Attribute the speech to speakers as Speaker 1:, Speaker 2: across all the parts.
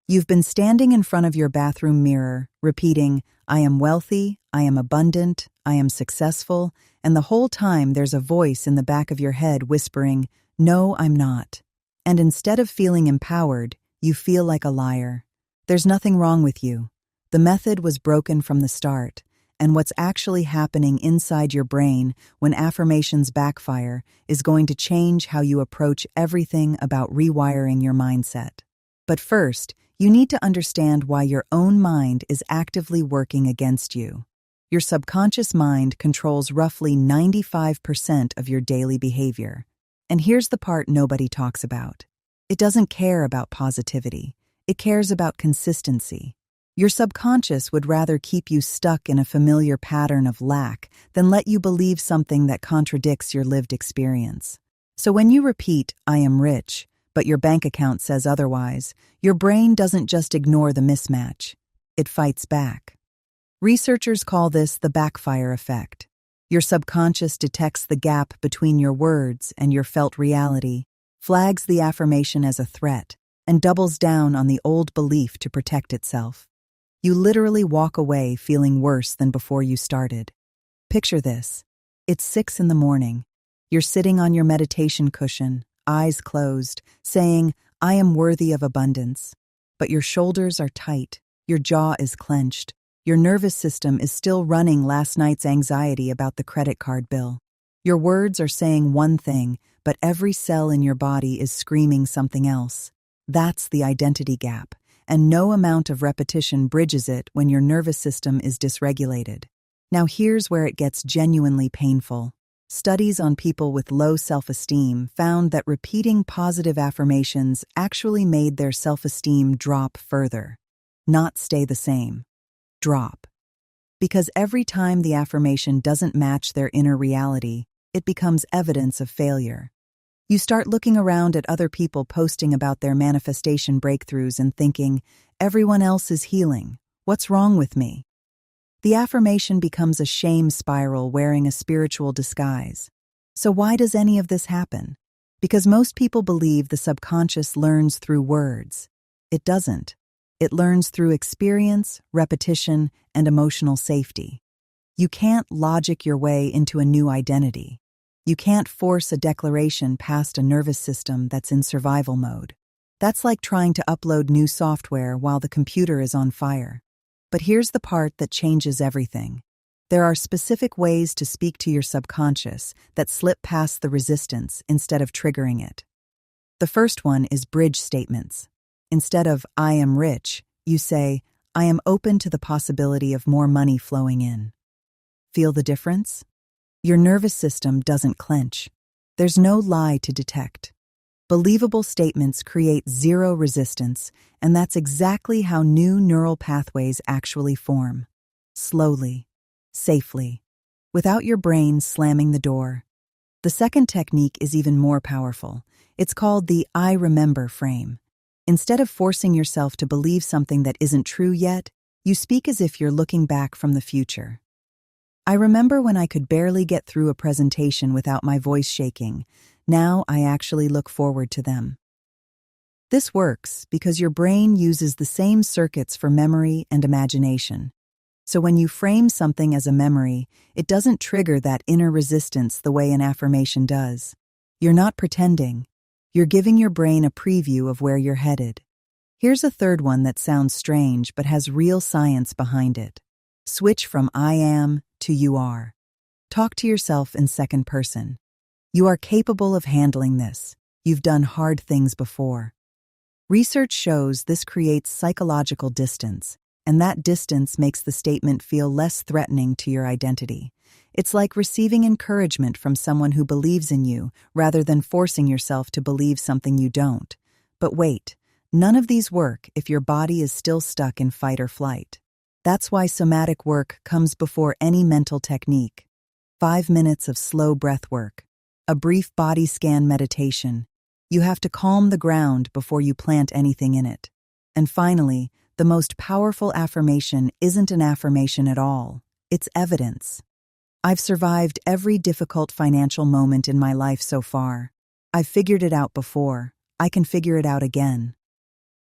Speaker 1: You've been standing in front of your bathroom mirror, repeating, I am wealthy, I am abundant, I am successful, and the whole time there's a voice in the back of your head whispering, no, I'm not. And instead of feeling empowered, you feel like a liar. There's nothing wrong with you. The method was broken from the start, and what's actually happening inside your brain when affirmations backfire is going to change how you approach everything about rewiring your mindset. But first, you need to understand why your own mind is actively working against you. Your subconscious mind controls roughly 95% of your daily behavior. And here's the part nobody talks about. It doesn't care about positivity. It cares about consistency. Your subconscious would rather keep you stuck in a familiar pattern of lack than let you believe something that contradicts your lived experience. So when you repeat, I am rich, but your bank account says otherwise, your brain doesn't just ignore the mismatch. It fights back. Researchers call this the backfire effect. Your subconscious detects the gap between your words and your felt reality, flags the affirmation as a threat, and doubles down on the old belief to protect itself. You literally walk away feeling worse than before you started. Picture this. It's 6 a.m. You're sitting on your meditation cushion, eyes closed, saying, I am worthy of abundance. But your shoulders are tight, your jaw is clenched, your nervous system is still running last night's anxiety about the credit card bill. Your words are saying one thing, but every cell in your body is screaming something else. That's the identity gap, and no amount of repetition bridges it when your nervous system is dysregulated. Now here's where it gets genuinely painful. Studies on people with low self-esteem found that repeating positive affirmations actually made their self-esteem drop further, not stay the same. Drop. Because every time the affirmation doesn't match their inner reality, it becomes evidence of failure. You start looking around at other people posting about their manifestation breakthroughs and thinking, everyone else is healing. What's wrong with me? The affirmation becomes a shame spiral wearing a spiritual disguise. So why does any of this happen? Because most people believe the subconscious learns through words. It doesn't. It learns through experience, repetition, and emotional safety. You can't logic your way into a new identity. You can't force a declaration past a nervous system that's in survival mode. That's like trying to upload new software while the computer is on fire. But here's the part that changes everything. There are specific ways to speak to your subconscious that slip past the resistance instead of triggering it. The first one is bridge statements. Instead of, I am rich, you say, I am open to the possibility of more money flowing in. Feel the difference? Your nervous system doesn't clench. There's no lie to detect. Believable statements create zero resistance, and that's exactly how new neural pathways actually form. Slowly, safely, without your brain slamming the door. The second technique is even more powerful. It's called the I remember frame. Instead of forcing yourself to believe something that isn't true yet, you speak as if you're looking back from the future. I remember when I could barely get through a presentation without my voice shaking. Now I actually look forward to them. This works because your brain uses the same circuits for memory and imagination. So when you frame something as a memory, it doesn't trigger that inner resistance the way an affirmation does. You're not pretending. You're giving your brain a preview of where you're headed. Here's a third one that sounds strange but has real science behind it. Switch from I am to you are. Talk to yourself in second person. You are capable of handling this. You've done hard things before. Research shows this creates psychological distance, and that distance makes the statement feel less threatening to your identity. It's like receiving encouragement from someone who believes in you rather than forcing yourself to believe something you don't. But wait, none of these work if your body is still stuck in fight or flight. That's why somatic work comes before any mental technique. 5 minutes of slow breath work, a brief body scan meditation. You have to calm the ground before you plant anything in it. And finally, the most powerful affirmation isn't an affirmation at all. It's evidence. I've survived every difficult financial moment in my life so far. I've figured it out before. I can figure it out again.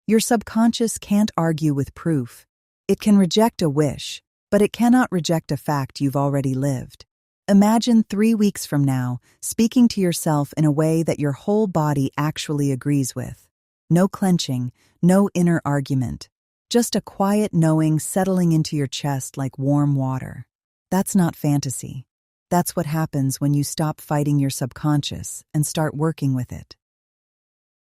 Speaker 1: Your subconscious can't argue with proof. It can reject a wish, but it cannot reject a fact you've already lived. Imagine 3 weeks from now, speaking to yourself in a way that your whole body actually agrees with. No clenching, no inner argument. Just a quiet knowing settling into your chest like warm water. That's not fantasy. That's what happens when you stop fighting your subconscious and start working with it.